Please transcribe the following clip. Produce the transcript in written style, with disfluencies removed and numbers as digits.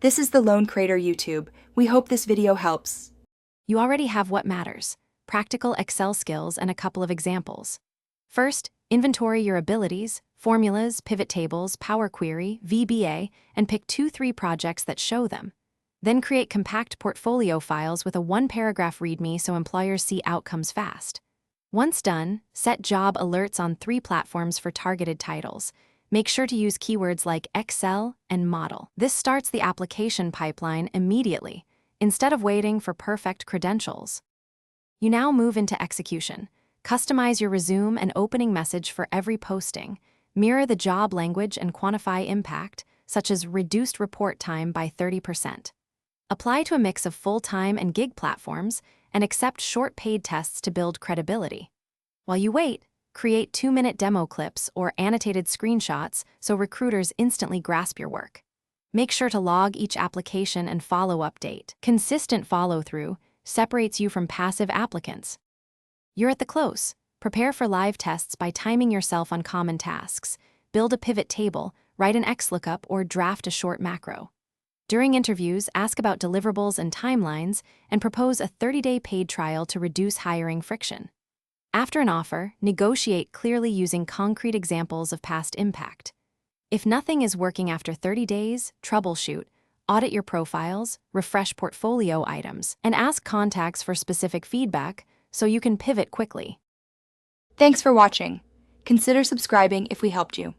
This is the Lone Creator YouTube. We hope this video helps. You already have what matters: practical Excel skills and a couple of examples. First, inventory your abilities, formulas, pivot tables, Power Query, VBA, and pick 2-3 projects that show them. Then create compact portfolio files with a 1-paragraph README so employers see outcomes fast. Once done, set job alerts on 3 platforms for targeted titles. Make sure to use keywords like Excel and model. This starts the application pipeline immediately, instead of waiting for perfect credentials. You now move into execution. Customize your resume and opening message for every posting. Mirror the job language and quantify impact, such as reduced report time by 30%. Apply to a mix of full-time and gig platforms and accept short paid tests to build credibility. While you wait, create 2-minute demo clips or annotated screenshots so recruiters instantly grasp your work. Make sure to log each application and follow-up date. Consistent follow-through separates you from passive applicants. You're at the close. Prepare for live tests by timing yourself on common tasks. Build a pivot table, write an XLOOKUP, or draft a short macro. During interviews, ask about deliverables and timelines, and propose a 30-day paid trial to reduce hiring friction. After an offer, negotiate clearly using concrete examples of past impact. If nothing is working after 30 days, troubleshoot, audit your profiles, refresh portfolio items, and ask contacts for specific feedback so you can pivot quickly. Thanks for watching. Consider subscribing if we helped you.